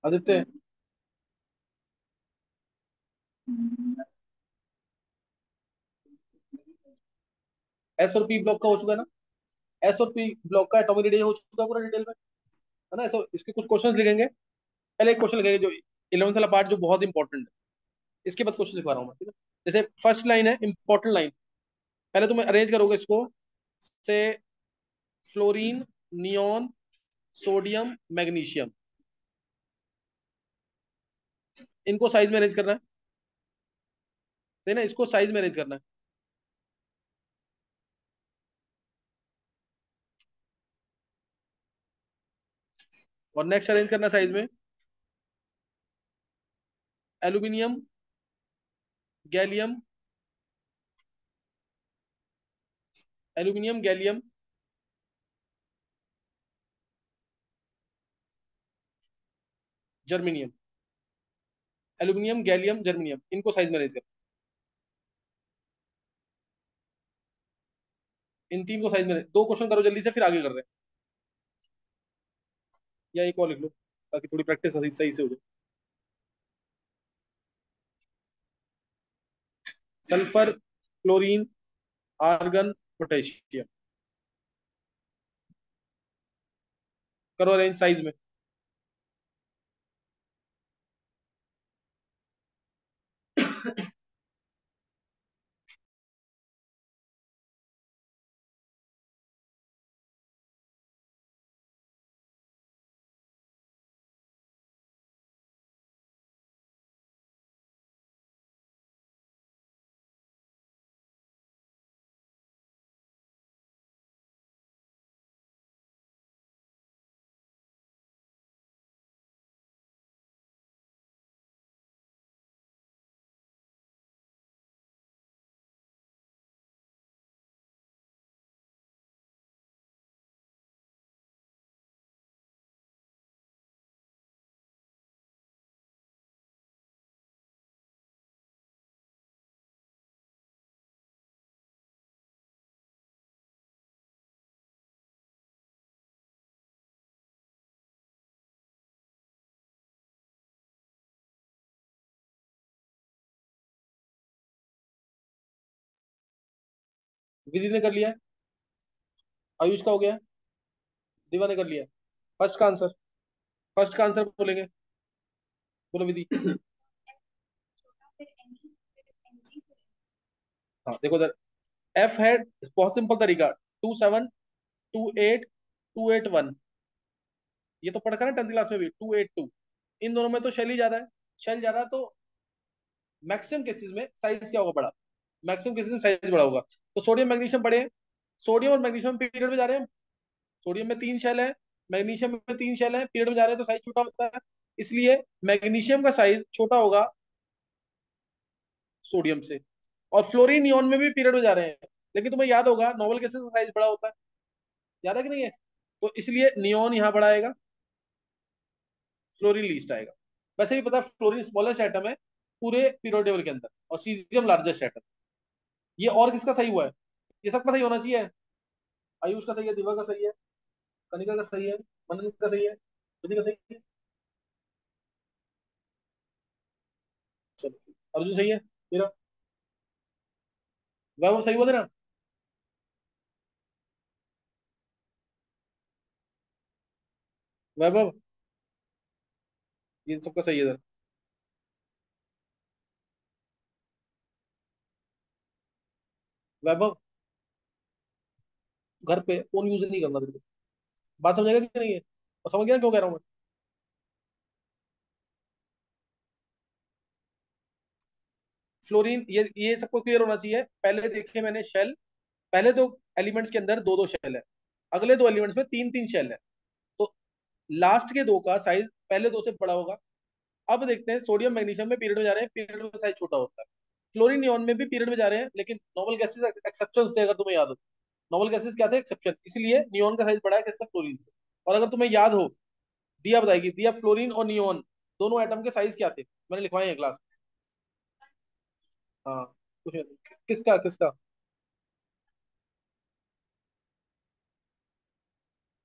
Aditya, S और P block का हो चुका है ना? एस और पी ब्लॉक का एटॉमिक रेडियस हो चुका है पूरा डिटेल में, है ना? ऐसा इसके कुछ क्वेश्चन लिखेंगे। पहले एक क्वेश्चन लिखेंगे जो 11th वाला पार्ट, जो बहुत इंपॉर्टेंट है। इसके बाद क्वेश्चन लिखवा रहा हूँ मैं, ठीक है? जैसे फर्स्ट लाइन है इंपॉर्टेंट लाइन। पहले तुम अरेंज करोगे इसको से फ्लोरीन, नियोन, सोडियम, मैग्नीशियम, इनको साइज में अरेंज करना है। सही ना? इसको साइज में अरेंज करना है। और नेक्स्ट अरेंज करना साइज में aluminium, gallium, aluminium, gallium, germanium. Aluminium, gallium, germanium, इनको साइज में अरेंज करना है। इन तीन को साइज में, दो क्वेश्चन करो जल्दी से, फिर आगे कर रहे हैं। या एक और लिख लो ताकि थोड़ी प्रैक्टिस सही सही से हो जाए। सल्फर, क्लोरीन, आर्गन, पोटेशियम, करो अरेंज साइज में। विधि ने कर लिया है, आयुष का हो गया है, दिवा ने कर लिया है। फर्स्ट का आंसर, फर्स्ट का आंसर बोलेंगे। बोलो विधि। हाँ देखो उधर, एफ है, बहुत सिंपल तरीका, 27, 28, 281। ये तो पढ़ा ना 10th क्लास में भी, 282। इन दोनों में तो शेल ही ज्यादा है। शेल ज्यादा है तो मैक्सिमम केसेस में साइज क्या होगा? बड़ा। मैक्सिमम केसेस में साइज बड़ा होगा। तो सोडियम मैग्नीशियम बड़े हैं। सोडियम और मैग्नीशियम पीरियड में जा रहे हैं। सोडियम में तीन शेल है, मैग्नीशियम में तीन शेल है, पीरियड में जा रहे हैं तो साइज छोटा होता है। इसलिए मैग्नीशियम का साइज छोटा होगा सोडियम से। और फ्लोरीन नियोन में भी पीरियड में जा रहे हैं, लेकिन तुम्हें याद होगा नोबल गैसेस का साइज बड़ा होता है। याद है कि नहीं है? तो इसलिए नियोन यहाँ बड़ा आएगा, फ्लोरीन लीस्ट आएगा। वैसे भी पता है फ्लोरीन स्मॉलेस्ट एटम है पूरे पीरियड टेबल के अंदर, और सीजियम लार्जेस्ट एटम। ये और किसका सही हुआ है? ये सबका सही होना चाहिए। आयुष का सही है, दिवा का सही है, कनिका का सही है, मनन का सही है, विधि का सही है। चलो, अर्जुन सही है मेरा। वैभव सही हुआ तेरा। वैभव, ये सबका सही है इधर। वैभव, घर पे फोन यूज नहीं करना तेरे को। बात समझेगा कि नहीं है? और समझ गया क्यों कह रहा हूँ मैं? फ्लोरीन, ये सबको क्लियर होना चाहिए। पहले देखे मैंने शेल, पहले दो एलिमेंट्स के अंदर दो दो शेल है, अगले दो एलिमेंट्स में तीन तीन शेल है। तो लास्ट के दो का साइज पहले दो से बड़ा होगा। अब देखते हैं, सोडियम मैग्नीशियम में पीरियड में जा रहे हैं, पीरियड में साइज छोटा होता है। क्लोरीन नियॉन में भी पीरियड में जा रहे हैं, लेकिन नोबल गैसेस एक्सेप्शन थे, अगर तुम्हें याद हो। नोबल गैसेस क्या थे? एक्सेप्शन। इसलिए नियॉन का साइज बड़ा है किससे? फ्लोरीन से। और अगर तुम्हें याद हो, दिया बताएगी, दिया फ्लोरीन और नियॉन दोनों एटम के साइज क्या थे, मैंने लिखवाए हैं क्लास में। हाँ, कुछ किसका किसका?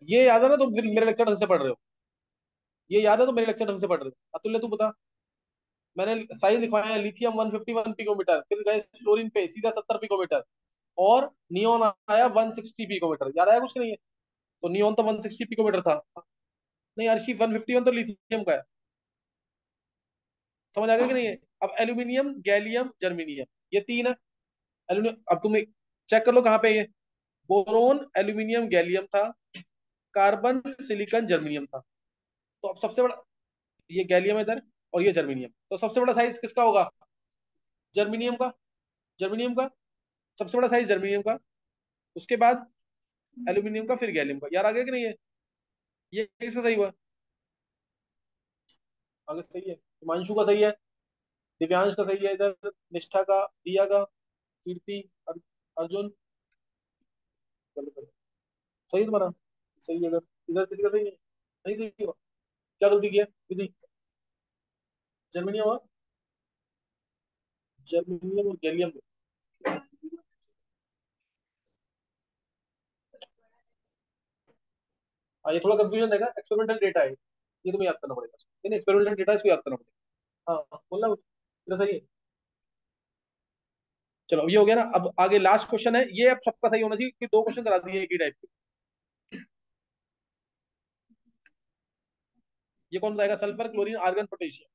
ये याद है ना? तुम फिर मेरे लेक्चर से पढ़ रहे हो। ये याद है तो मेरे लेक्चर ढंग से पढ़ रहे हो। अतुल्य तू बता। मैंने साइज लिखवाया है, लिथियम 151 पिकोमीटर, फिर गए फ्लोरीन पे सीधा 70 पिकोमीटर, और नियोन आया 160 पिकोमीटर। याद आया कुछ नहीं है? तो नियोन तो 160 पिकोमीटर था। नहीं अर्शी, 151 तो लिथियम का है। समझ आ गया कि नहीं है? अब एल्यूमिनियम, गैलियम, जर्मीनियम, ये तीन है। एल्यूमिनियम, अब तुम चेक कर लो कहाँ पे ये। बोरोन, एल्यूमिनियम, गैलियम था। कार्बन, सिलिकॉन, जर्मीनियम था। तो अब सबसे बड़ा, ये गैलियम है इधर, और ये जर्मीनियम, तो सबसे बड़ा साइज किसका होगा? जर्मीनियम का। जर्मीनियम का सबसे बड़ा साइज जर्मीनियम का। उसके बाद एल्यूमिनियम का, फिर गैलियम का। यार आगे कि नहीं है? ये किसका सही हुआ? आगे सही है, हिमांशु का सही है, दिव्यांश का सही है, इधर निष्ठा का, दिया का, कीर्ति, अर्जुन। चलो चलो, सही है तुम्हारा। सही है। अगर इधर किसी का सही है, नहीं सही हुआ। क्या गलती किया विधि? जर्मीनियम और, जर्मीनियम और गैलियम में। हाँ ये थोड़ा कंफ्यूजन देगा, एक्सपेरिमेंटल डेटा है ये, तुम्हें याद करना पड़ेगा। नहीं एक्सपेरिमेंटल डेटा, इसको याद करना पड़ेगा। हाँ बोलना मेरा सही है। चलो अब ये हो गया ना। अब आगे लास्ट क्वेश्चन है, ये अब सबका सही होना चाहिए क्योंकि दो क्वेश्चन करा दिए एक ही टाइप के। ये कौन बताएगा? Sulphur, chlorine, argon, potassium.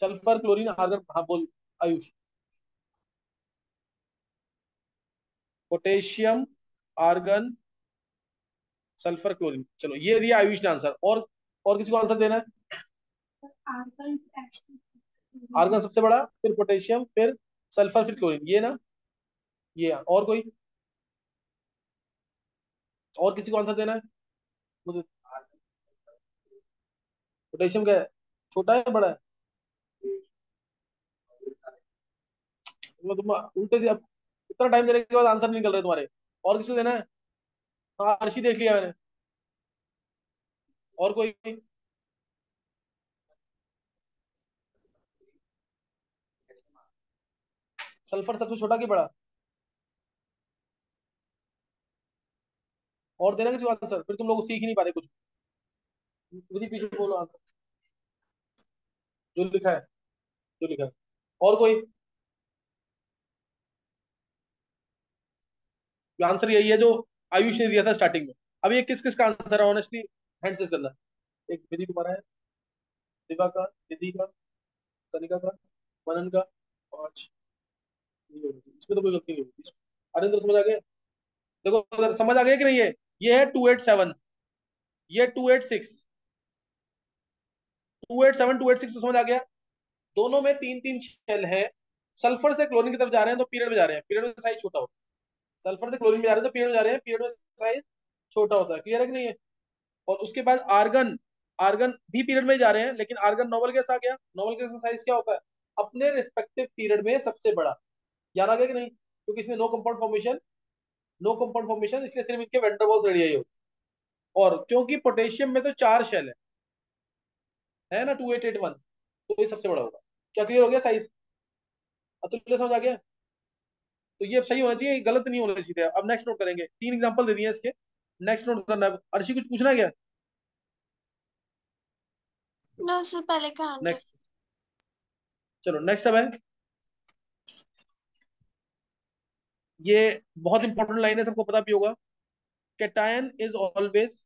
Sulphur, chlorine, argon, हाँ बोल Ayush. Potassium, argon, sulphur, chlorine. चलो ये दिया आयुष ने आंसर। और किसी को आंसर देना है? आर्गन सबसे बड़ा, फिर पोटेशियम, फिर सल्फर, फिर क्लोरीन, ये ना। ये और कोई? और किसी को आंसर देना है मुझे? पोटेशियम क्या है? छोटा है बड़ा है? तुम उल्टे से अब इतना टाइम देने के बाद आंसर नहीं निकल रहे तुम्हारे। और किसी को देना है? हाँ अर्शी देख लिया मैंने। और कोई? सल्फर सबसे छोटा कि बड़ा? और देना किसी को आंसर, फिर तुम लोग सीख ही नहीं पाते कुछ। विधि पीछे बोलो आंसर। जो लिखा है, जो लिखा है। और कोई? आंसर यही है जो आयुष ने दिया था स्टार्टिंग में। अब ये किस किस का आंसर है ऑनेस्टली? हैंड से करना। एक विधि तुम्हारा है, दिवा का, निधि का, कनिका का, मनन का, पांच। इसमें तो कोई गलती नहीं होगी। अरिंदर समझ आ गया? देखो अगर समझ आ गया कि नहीं है? ये है 287, ये 286। 287, 286 तो समझ आ गया। दोनों में तीन तीन शेल है। सल्फर से क्लोरीन की तरफ जा रहे हैं तो पीरियड में जा रहे हैं, पीरियड में साइज छोटा होता है। सल्फर से क्लोरीन में जा रहे हैं तो पीरियड में जा रहे हैं, पीरियड में साइज छोटा होता है। क्लियर है कि नहीं है? और उसके बाद आर्गन, आर्गन भी पीरियड में ही जा रहे हैं, लेकिन आर्गन नोबल गैस आ गया। नोबल गैस का साइज क्या होता है? अपने रिस्पेक्टिव पीरियड में सबसे बड़ा। याद आ गया कि नहीं? क्योंकि इसमें no compound formation, no compound formation, इसलिए सिर्फ इनके वेंडरवॉल्स रेडियाई होती है। और क्योंकि पोटेशियम में तो चार शेल है ना, 2881, तो ये सबसे बड़ा होगा। क्या क्लियर हो गया साइज? अतुल्य समझ आ गया? तो ये अब सही होना चाहिए, गलत नहीं होना चाहिए। अब नेक्स्ट नोट करेंगे, तीन एग्जांपल दे दिए इसके। नेक्स्ट नोट करना है। अर्शी कुछ पूछना है क्या? ना उससे पहले का आंसर। नेक्स्ट, चलो नेक्स्ट अब है, ये बहुत इंपॉर्टेंट लाइन है, सबको पता भी होगा। Cation is always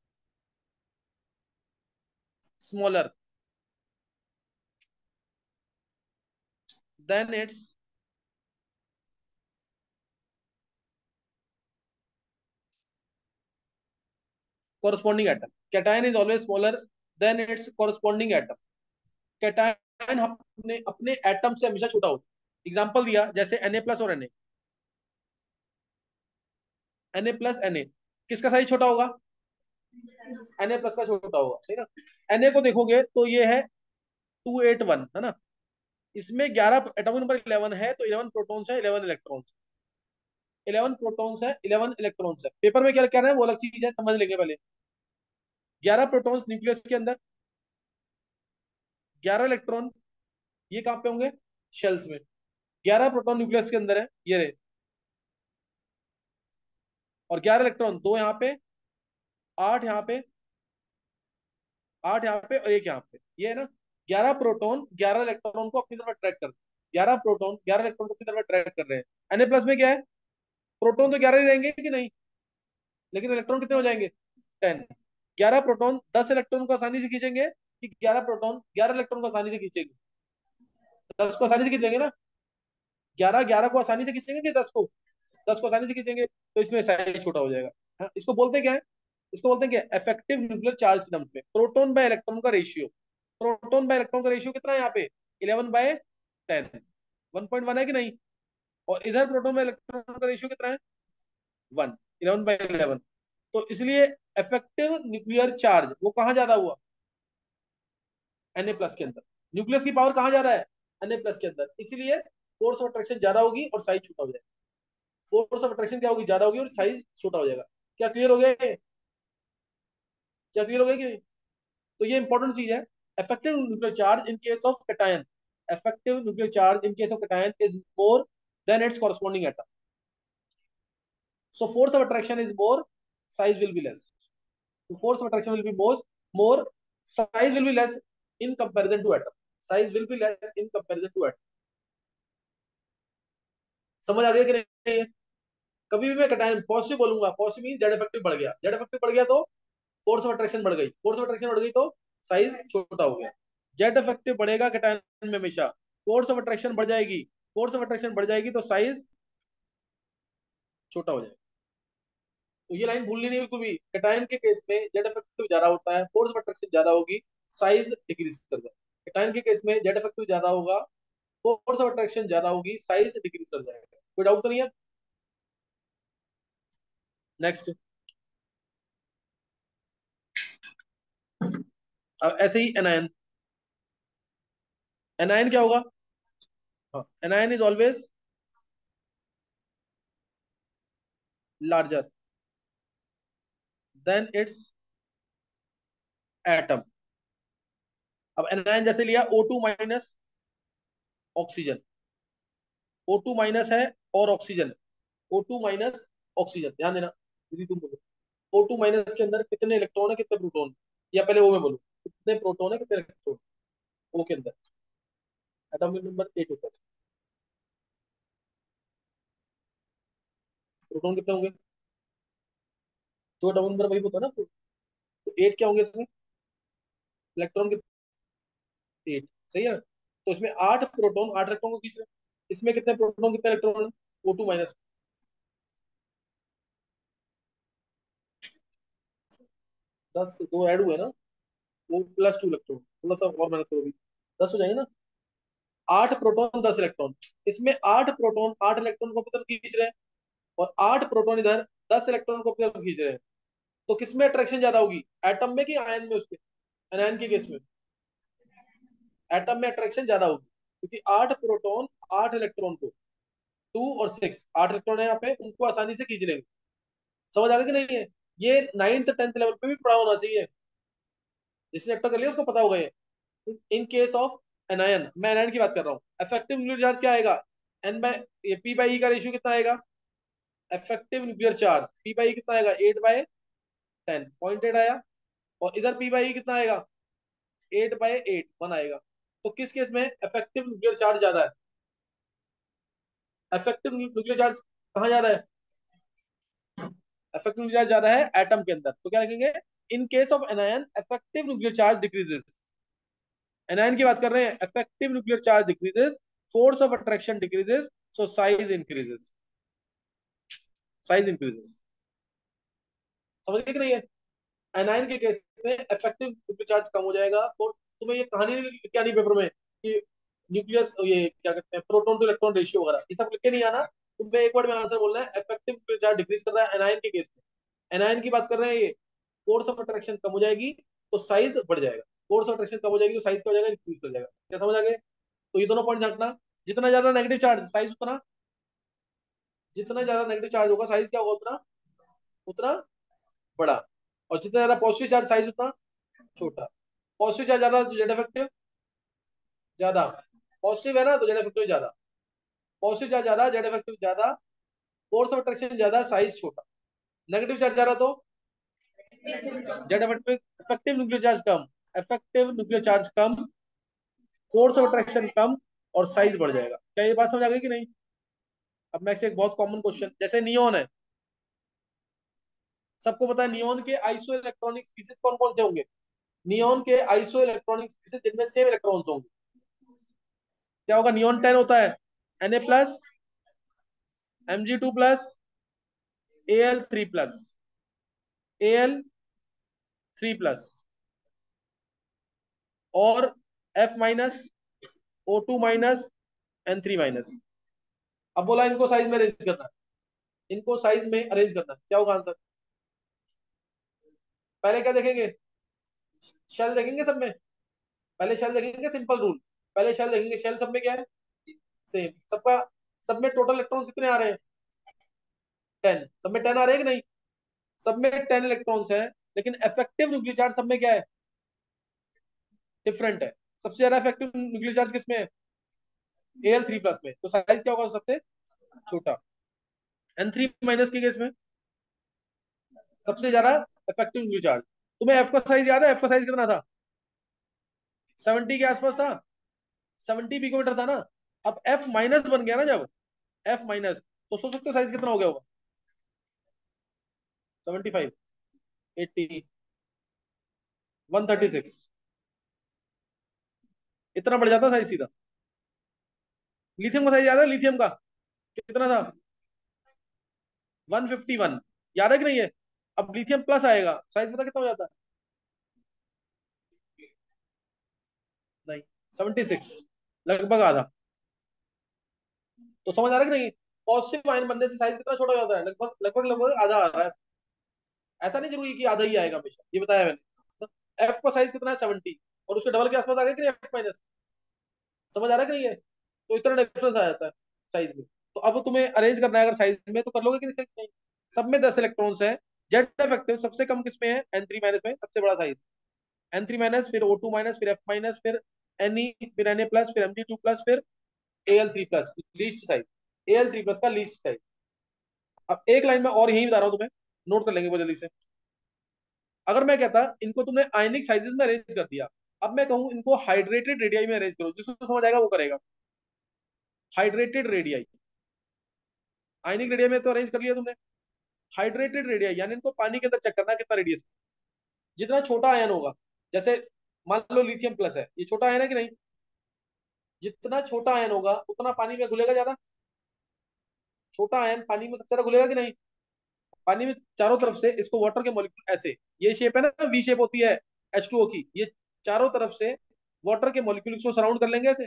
smaller than it's corresponding atom. Cation is always smaller than its corresponding atom. Cation अपने अपने एटम से हमेशा छोटा होता है। एग्जांपल दिया जैसे Na प्लस और Na प्लस Na, किसका साइज छोटा होगा? Na प्लस का छोटा होगा, ठीक है ना। Na को देखोगे तो ये है 281, है ना। इसमें 11, एटॉमिक नंबर 11 है, तो 11 प्रोटॉन्स है, 11 इलेक्ट्रॉन्स। 11 प्रोटॉन्स है, 11 इलेक्ट्रॉन्स है। पेपर में क्या क्या है वो अलग चीज है, समझ लेंगे पहले। 11 प्रोटॉन्स न्यूक्लियस के अंदर, 11 इलेक्ट्रॉन ये कहाँ पे होंगे? शेल्स में। 11 प्रोटॉन न्यूक्लियस के अंदर है, ये रहे। और 11 इलेक्ट्रॉन, दो यहाँ पे, 8 यहाँ पे, 8 यहाँ पे और एक यहाँ पे, ये है ना। 11 प्रोटॉन 11 इलेक्ट्रॉन को अपनी तरफ अट्रैक्ट कर, 11 प्रोटॉन 11 इलेक्ट्रॉन को अपनी तरफ अट्रैक्ट कर रहे हैं। Na+ में क्या है, प्रोटॉन तो 11 ही रहेंगे कि नहीं, लेकिन इलेक्ट्रॉन कितने हो जाएंगे, 10। 11 प्रोटॉन 10 इलेक्ट्रॉन को आसानी से खींचेंगे, कि 11 प्रोटॉन 11 इलेक्ट्रॉन को आसानी से खींचेंगे, 10 को आसानी से खींचेंगे ना, 11 11 को आसानी से खींचेंगे कि 10 को, 10 को आसानी से खींचेंगे, तो इसमें साइज छोटा हो जाएगा। हाँ, इसको बोलते क्या है, इसको बोलते हैं क्या, इफेक्टिव न्यूक्लियर चार्ज के टर्म्स में प्रोटॉन बाय इलेक्ट्रॉन का रेशियो। प्रोटॉन बाय इलेक्ट्रॉन का रेशियो कितना है यहाँ पे, 11/10, 1.1 है कि नहीं। और इधर प्रोटॉन बाय इलेक्ट्रॉन का रेशियो कितना है, 1, 11/11। तो इसलिए इफेक्टिव न्यूक्लियर चार्ज वो कहाँ ज्यादा हुआ, Na+ के अंदर। न्यूक्लियस की पावर कहाँ ज्यादा है, Na+ के अंदर, इसीलिए फोर्स ऑफ अट्रैक्शन ज्यादा होगी और साइज छोटा हो जाएगा। फोर्स ऑफ अट्रैक्शन क्या होगी, ज्यादा होगी और साइज छोटा हो जाएगा। क्या क्लियर हो गया ये? क्या क्लियर हो गया कि नहीं? तो ये इंपॉर्टेंट चीज है। Effective nuclear charge in case of cation, effective nuclear charge in case of cation is more than it's corresponding atom. So force of attraction is more, size will be less. So force of attraction will be more, size will be less in comparison to atom. Size will be less in comparison to atom. समझ आ गया कि नहीं? कभी भी मैं cation positive बोलूंगा, positive mean Z effective बढ़ गया, जेड इफेक्टिव बढ़ गया तो फोर्स ऑफ अट्रैक्शन बढ़ गई, फोर्स ऑफ अट्रैक्शन बढ़ गई तो साइज छोटा हो गया। जेड इफेक्टिव बढ़ेगा कैटायन में हमेशा, फोर्स ऑफ अट्रैक्शन बढ़ जाएगी, फोर्स ऑफ अट्रैक्शन बढ़ जाएगी तो साइज छोटा हो जाएगा। तो ये लाइन भूलनी नहीं बिल्कुल भी। कैटायन के केस में जेड इफेक्टिव ज्यादा होता है, फोर्स ऑफ अट्रैक्शन ज्यादा होगी, साइज डिक्रीज कर जाएगा। कैटायन के केस में जेड इफेक्टिव ज्यादा होगा, फोर्स ऑफ अट्रैक्शन ज्यादा होगी, साइज डिक्रीज कर जाएगा। कोई डाउट तो नहीं है? नेक्स्ट। अब ऐसे ही एनायन, एनायन क्या होगा, anion is always larger than it's atom. अब एनायन जैसे लिया O2- ऑक्सीजन, O2- है और ऑक्सीजन, O2- ऑक्सीजन, ध्यान देना। दीदी तुम बोलो, O2- के अंदर कितने इलेक्ट्रॉन है कितने प्रोटॉन, या पहले O में बोलो, कितने प्रोटॉन है कितने इलेक्ट्रॉन O के अंदर, एटॉमिक नंबर 8 होता है। प्रोटॉन कितने होंगे, जो एटॉमिक नंबर वही होता है ना, तो 8 क्या होंगे इसमें, इलेक्ट्रॉन कितने, 8, सही है। तो इसमें 8 प्रोटॉन 8 इलेक्ट्रॉन को खींच रहे हैं। इसमें कितने प्रोटॉन कितने इलेक्ट्रॉन, O2-, 10 दो ऐड हुए ना, वो +2 इलेक्ट्रॉन, थोड़ा सा और मेहनत करो भी, 10 हो जाएंगे ना। 8 प्रोटॉन 10 इलेक्ट्रॉन, इसमें 8 प्रोटॉन 8 इलेक्ट्रॉन को अपनी तरफ खींच रहे हैं, और 8 प्रोटॉन इधर 10 इलेक्ट्रॉन को अपनी तरफ खींच रहे हैं। तो किसमें अट्रैक्शन ज्यादा होगी, एटम में कि आयन में, उसके एनायन के केस में एटम में अट्रैक्शन ज्यादा होगी, क्योंकि 8 प्रोटॉन 8 इलेक्ट्रॉन को, 2 और 6 8 इलेक्ट्रॉन है यहाँ पे, उनको आसानी से खींच लेंगे। समझ आ गया कि नहीं है? ये 9th 10th लेवल पे भी पढ़ा होना चाहिए, जिसने चैप्टर कर लिया उसको पता होगा ये। इन केस ऑफ एनायन, मैं एनायन की बात कर रहा हूँ, इफेक्टिव न्यूक्लियर चार्ज क्या आएगा, ये P/E का रेशियो कितना आएगा, इफेक्टिव न्यूक्लियर चार्ज P/E कितना आएगा, 8/10, 0.8 आया। और इधर P/E कितना आएगा, 8/8, 1 आएगा। तो किस केस में इफेक्टिव न्यूक्लियर चार्ज ज्यादा है, इफेक्टिव न्यूक्लियर चार्ज कहाँ ज्यादा है, इफेक्टिव न्यूक्लियर चार्ज ज्यादा है एटम के अंदर, तो क्या लिखेंगे, in case of anion effective nuclear charge decreases. Anion की बात कर रहे हैं, effective nuclear charge decreases, force of attraction decreases, so size increases, size increases. समझ गए कि नहीं है? एनायन के केस में इफेक्टिव न्यूक्लियर चार्ज कम हो जाएगा। और तुम्हें ये कहानी क्या नहीं पेपर में कि न्यूक्लियस, ये क्या कहते हैं, प्रोटॉन टू इलेक्ट्रॉन रेशियो वगैरह, ये सब लिख के नहीं आना। तुम्हें एक वर्ड में आंसर बोलना है, इफेक्टिव न्यूक्लियर चार्ज डिक्रीज कर रहा है एनायन के केस में, एनायन की बात कर रहे हैं ये, फोर्स ऑफ अट्रैक्शन कम हो जाएगी तो साइज बढ़ जाएगा, फोर्स ऑफ अट्रैक्शन कम हो जाएगी तो साइज क्या हो जाएगा, इंक्रीज कर जाएगा। क्या समझ आ गया? तो ये दोनों पॉइंट झांकना, जितना ज्यादा नेगेटिव चार्ज साइज उतना, जितना ज्यादा नेगेटिव चार्ज होगा साइज क्या होगा, उतना उतना बड़ा। और जितना ज्यादा पॉजिटिव चार्ज साइज उतना छोटा। पॉजिटिव चार्ज ज्यादा तो जेड इफेक्टिव ज्यादा, पॉजिटिव है ना तो जेड इफेक्टिव ज्यादा, पॉजिटिव चार्ज ज्यादा जेड इफेक्टिव ज्यादा, फोर्स ऑफ अट्रैक्शन ज्यादा साइज छोटा। नेगेटिव चार्ज ज्यादा तो Z effective, effective nuclear charge कम, इफेक्टिव न्यूक्लियर चार्ज कम, फोर्स ऑफ अट्रैक्शन कम, और साइज बढ़ जाएगा। क्या ये बात समझ आ गई कि नहीं? अब नेक्स्ट एक बहुत कॉमन क्वेश्चन, जैसे नियॉन है, सबको पता है नियॉन के आइसो इलेक्ट्रॉनिक स्पीसीज कौन कौन से होंगे? नियॉन के आइसो इलेक्ट्रॉनिक स्पीसीज जिनमें सेम इलेक्ट्रॉन्स होंगे, क्या होगा? नियॉन 10 होता है Na+, Mg2+, Al3+, Al3+, और F-, O2-, N3-। अब बोला इनको साइज में अरेंज करना है, इनको साइज में अरेंज करना है, क्या होगा आंसर? पहले क्या देखेंगे? शेल देखेंगे सब में। पहले शेल देखेंगे, सिंपल रूल। पहले शेल देखेंगे, शेल सब में क्या है? सेम सबका। सब में टोटल इलेक्ट्रॉन्स कितने आ रहे हैं? 10। सब में 10 आ रहे हैं कि नहीं? सब में 10 इलेक्ट्रॉन्स हैं, लेकिन इफेक्टिव न्यूक्लियर चार्ज सब में क्या है? डिफरेंट है। सबसे ज्यादा इफेक्टिव न्यूक्लियर चार्ज किसमें है? Al3+ में। तो साइज क्या होगा सबसे छोटा? N3- के केस में सबसे ज्यादा इफेक्टिव न्यूक्लियर चार्ज। तुम्हें एफ का साइज याद है? एफ का साइज कितना था? 70 के आसपास था। 70 पिकोमीटर था ना। अब F- बन गया ना जब, F-, तो सोच सकते हो साइज कितना हो गया होगा? 75, 80, 136, इतना बढ़ जाता साइज सीधा। लिथियम का साइज याद है? लिथियम का कितना था? 151। याद है कि नहीं है? अब लिथियम प्लस आएगा, साइज पता कितना हो जाता है? नहीं, 76, लगभग आधा। तो समझ आ रहा है कि नहीं? पॉजिटिव आयन बनने से साइज कितना छोटा हो जाता है? लगभग लगभग लगभग आधा आ रहा है। ऐसा नहीं जरूरी कि आधा ही आएगा हमेशा, ये बताया मैंने। एफ का साइज कितना है? 70, और उसके डबल के आसपास आ गया कि नहीं? F-। समझ आ रहा है कि नहीं है? तो इतना डिफरेंस आ जाता है साइज में। तो अब तुम्हें अरेंज करना है अगर साइज में, तो कर लोगे कि नहीं? सब में 10 इलेक्ट्रॉन्स हैं। जेड इफेक्टिव सबसे कम किसमें है? N3- में सबसे बड़ा साइज। N3-, फिर O2-, फिर F-, फिर Ne, फिर Na+, फिर Mg2+, फिर Al3+, लीस्ट साइज। Al3+ का लीस्ट साइज। अब एक लाइन में और यही बता रहा हूं तुम्हें, नोट कर लेंगे वो जल्दी से। अगर मैं कहता इनको तुमने आयनिक साइजेस में अरेंज कर दिया, अब मैं कहूं इनको हाइड्रेटेड रेडियाई में अरेंज करो, जिसको समझ आएगा वो करेगा। हाइड्रेटेड रेडियाई, आयनिक रेडियाई में तो अरेंज कर लिया तुमने। हाइड्रेटेड रेडियाई यानी इनको पानी के अंदर चेक करना कितना रेडियस। जितना छोटा आयन होगा, जैसे मान लो लिथियम प्लस है, ये छोटा आयन है कि नहीं? जितना छोटा आयन होगा उतना पानी में घुलेगा ज्यादा। छोटा आयन पानी में सबसे ज्यादा घुलेगा कि नहीं? पानी में चारों तरफ से इसको वाटर के मॉलिक्यूल ऐसे, ये शेप है ना, वी शेप होती है H2O की, ये चारों तरफ से वाटर के मॉलिक्यूल इसको सराउंड कर लेंगे ऐसे।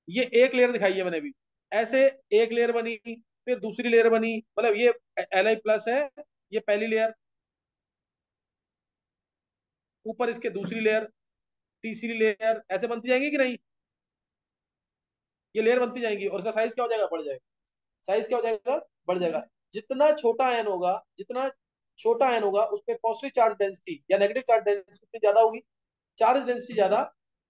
ये एक लेयर दिखाई है मैंने भी, ऐसे एक लेयर बनी, फिर दूसरी लेयर बनी, मतलब ये Li+ है, ये पहली लेयर, ऊपर इसके दूसरी लेयर, तीसरी लेयर, ऐसे बनती जाएंगी कि नहीं? ये लेयर बनती जाएंगी, और इसका साइज क्या हो जाएगा? बढ़ जाएगा। साइज क्या हो जाएगा? बढ़ जाएगा। जितना छोटा आयन होगा, जितना छोटा आयन होगा, उसमें पॉजिटिव चार्ज डेंसिटी या नेगेटिव चार्ज डेंसिटी ज्यादा होगी। चार्ज डेंसिटी ज्यादा,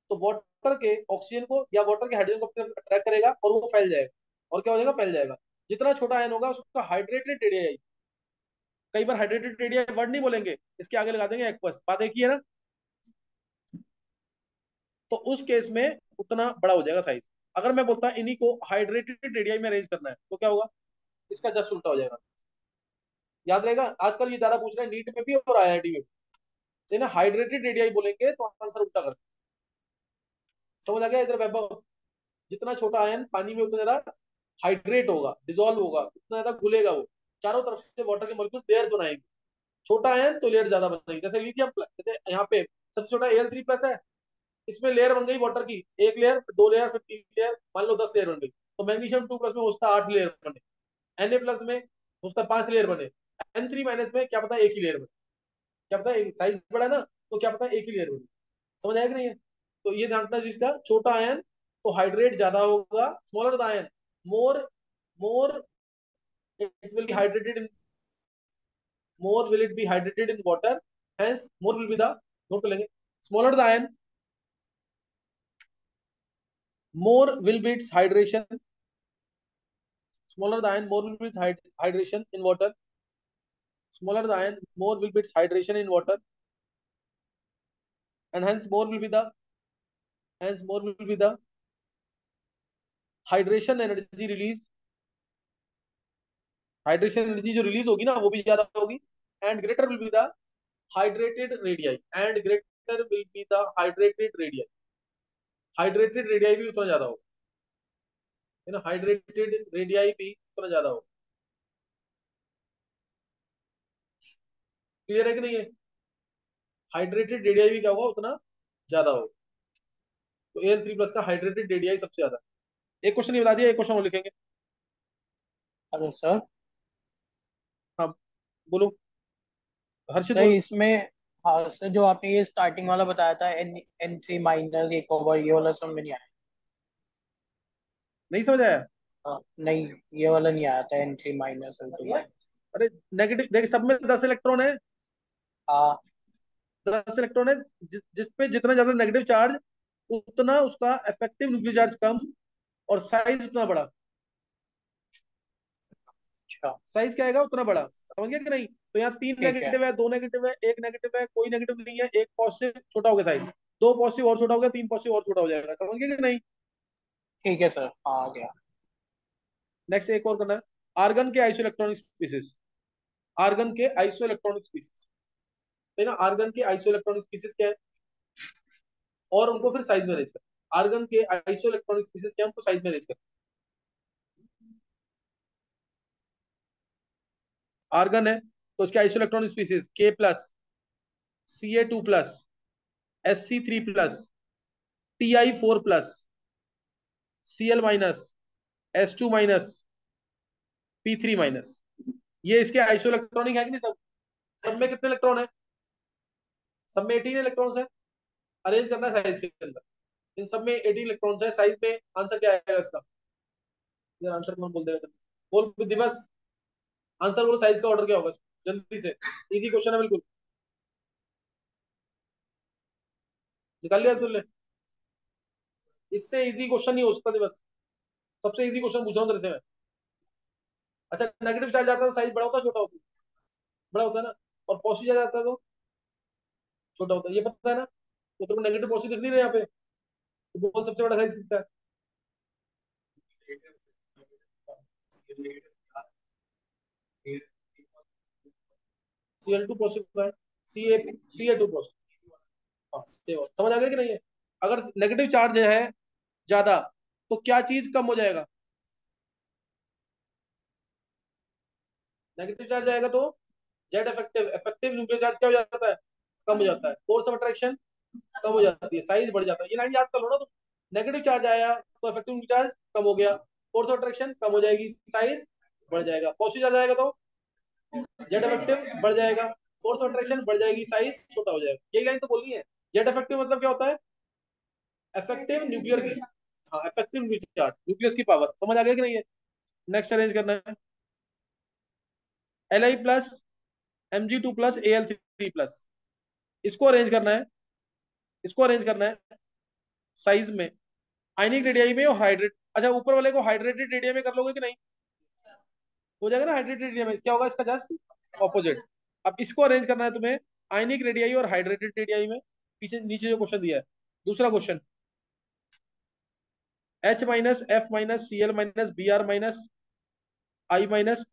तो वाटर के ऑक्सीजन को या वाटर के हाइड्रोजन को अपनी तरफ अट्रैक्ट करेगा, और वो फैल जाएगा। और क्या हो जाएगा? फैल जाएगा। जितना छोटा आयन होगा उसका हाइड्रेटेड रेडियस। कई बार हाइड्रेटेड रेडियस वर्ड नहीं बोलेंगे, इसके आगे लगा देंगे एक्वस, बात एक ही है ना। तो उस केस में उतना बड़ा हो जाएगा साइज। अगर मैं बोलता इन्हीं को हाइड्रेटेड रेडियस में अरेंज करना है, तो क्या होगा? इसका जस्ट उल्टा हो जाएगा। याद रहेगा, आजकल ये ज्यादा पूछ रहे हैं, नीट में भी और IIT में भी। ना हाइड्रेटेड रेडियस बोलेंगे तो आंसर उल्टा कर। समझ आ गया इधर वैभव? जितना छोटा आयन पानी में उतना ज्यादा हाइड्रेट होगा, डिजोल्व होगा, उतना ज्यादा घुलेगा वो, चारों तरफ से वाटर के मॉलिक्यूल लेयर्स बनाएंगे। छोटा आयन तो लेयर ज्यादा बनाएंगे, जैसे लिथियम प्लस, जैसे यहाँ पे सबसे छोटा Al3+ है, इसमें लेयर बन गई वाटर की, एक लेयर, फिर दो लेयर, फिर तीन लेयर, मान लो 10 लेयर बन गई। तो मैग्नीशियम 2+ में उसका 8 लेयर बने, Na+ में उसका 5 लेयर बने, N3- में क्या पता एक ही लेयर बने। क्या पता, एक साइज बड़ा है ना, तो क्या पता एक ही लेयर बने। समझ आया कि नहीं है? तो ये ध्यान रखना जिसका छोटा आयन तो हाइड्रेट ज्यादा होगा, smaller the ion more, more it will be hydrated in, more will it be hydrated in water, hence more will be the, note कर लेंगे, smaller the ion, more will be its hydration, smaller the ion, more will be its hydration in water, smaller the ion, more will be its hydration in water, and hence more will be the hydration energy release, hydration energy जो release होगी ना वो भी ज्यादा होगी, and greater will be the hydrated radii, and greater will be the hydrated radii, hydrated radii भी उतना ज्यादा होगा, है ना, हाइड्रेटेड रेडियाई भी उतना ज्यादा होगा। क्लियर है कि नहीं है? हाइड्रेटेड रेडियाई भी क्या होगा, उतना ज्यादा होगा। तो Al3+ का हाइड्रेटेड रेडियाई सबसे ज्यादा। एक क्वेश्चन ये बता दिया, एक क्वेश्चन और लिखेंगे। Hello sir. हाँ बोलो, हर्षित सर बोलो। इसमें, हाँ सर, जो आपने ये स्टार्टिंग वाला बताया था, N3 माइनस एक ओवर, ये वाला समझ में नहीं आया। नहीं समझ आया? नहीं, ये वाला नहीं आया था, N3 माइनस N2 माइनस। अरे नेगेटिव देख, सब में 10 इलेक्ट्रॉन है, हाँ। 10 इलेक्ट्रॉन है, जिसपे जितना ज्यादा नेगेटिव चार्ज उतना उसका इफेक्टिव न्यूक्लियर चार्ज कम और साइज उतना बड़ा। अच्छा। साइज क्या आएगा, उतना बड़ा, समझ गया कि नहीं? तो यहाँ तीन ठीक है। नेगेटिव है, दो नेगेटिव है, एक नेगेटिव है, कोई नेगेटिव नहीं है, एक पॉजिटिव, छोटा हो गया साइज, दो पॉजिटिव और छोटा हो गया, तीन पॉजिटिव और छोटा हो जाएगा, समझ गया कि नहीं? ठीक है सर, हाँ आ गया। नेक्स्ट एक और करना है, आर्गन के आइसो इलेक्ट्रॉनिक स्पीसीज, आर्गन के आइसो इलेक्ट्रॉनिक स्पीसीज, है ना, आर्गन के आइसो इलेक्ट्रॉनिक स्पीसीज क्या है, और उनको फिर साइज में अरेंज कर, आर्गन के आइसो इलेक्ट्रॉनिक स्पीसीज क्या है, उनको साइज में अरेंज कर। आर्गन है तो उसके iso electronic species K+, Ca2+, Sc3+, Ti4+, Cl-, S2-, P3-, ये इसके आइसो इलेक्ट्रॉनिक है कि नहीं सब? सब में कितने इलेक्ट्रॉन है? सब में 18 इलेक्ट्रॉन्स है, अरेंज करना है साइज के अंदर। इन सब में 18 इलेक्ट्रॉन्स है, साइज में आंसर क्या आएगा इसका? यार आंसर कौन बोल देगा? बोल दिवस, आंसर बोलो, साइज का ऑर्डर क्या होगा जल्दी से, इजी क्वेश्चन है बिल्कुल, निकाल लिया तुमने? इससे इजी क्वेश्चन नहीं हो सकता दिवस, सबसे इजी क्वेश्चन पूछ रहा हूँ तेरे से मैं। अच्छा, नेगेटिव चार्ज आता है तो साइज बड़ा होता है छोटा होता है? बड़ा होता है ना, और पॉजिटिव चार्ज आता है तो छोटा होता है, ये पता है ना? तो तेरे को नेगेटिव पॉजिटिव दिख नहीं रहे यहाँ पे, तो बोल सबसे बड़ा साइज किसका है? Cl2 पॉजिटिव का है, Ca2 पॉजिटिव। हाँ समझ आ गया कि नहीं है? अगर नेगेटिव चार्ज है ज्यादा तो क्या चीज कम हो जाएगा? नेगेटिव चार्ज आएगा तो Z effective, effective nuclear charge क्या हो जाता है? कम हो जाता है, फोर्स ऑफ अट्रैक्शन कम हो जाती है, साइज बढ़ जाता है, ये लाइन याद कर लो ना तुम। नेगेटिव चार्ज आया तो इफेक्टिव चार्ज कम हो गया, फोर्स ऑफ अट्रैक्शन कम हो जाएगी, साइज बढ़ जाएगा। पॉजिटिव चार्ज आएगा तो जेड इफेक्टिव बढ़ जाएगा, फोर्स ऑफ अट्रैक्शन बढ़ जाएगी, साइज छोटा हो जाएगा, यही लाइन तो बोलनी है। जेड इफेक्टिव मतलब क्या होता है? इफेक्टिव न्यूक्लियर की, हाँ इफेक्टिव न्यूक्लियर चार्ज, न्यूक्लियस की पावर, समझ आ गया कि नहीं है? नेक्स्ट अरेंज करना है, Li+, Mg2+, Al3+, इसको अरेंज करना है, इसको अरेंज करना है साइज में, आयनिक रेडियाई में और हाइड्रेट, अच्छा ऊपर वाले को हाइड्रेटेड रेडियम में कर लोगे कि नहीं? हो जाएगा ना हाइड्रेटेड रेडियम में, क्या होगा इसका जस्ट ऑपोजिट। अब इसको अरेंज करना है तुम्हें आयनिक रेडियाई और हाइड्रेटेड रेडियाई में, पीछे नीचे जो क्वेश्चन दिया है, दूसरा question, H-, F-, Cl-, Br-,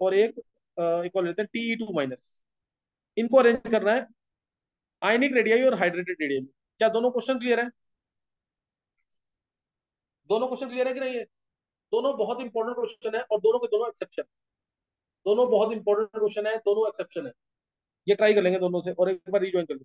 और एक और लेते हैं Te2-, इनको अरेंज करना है आयनिक रेडियाई और हाइड्रेटेड रेडियाई में। क्या दोनों क्वेश्चन क्लियर है? दोनों क्वेश्चन क्लियर है कि नहीं है? दोनों बहुत इंपॉर्टेंट क्वेश्चन है और दोनों के दोनों एक्सेप्शन, दोनों बहुत इंपॉर्टेंट क्वेश्चन है, दोनों एक्सेप्शन है। ये ट्राई कर लेंगे दोनों से और एक बार रिज्वाइन कर लो।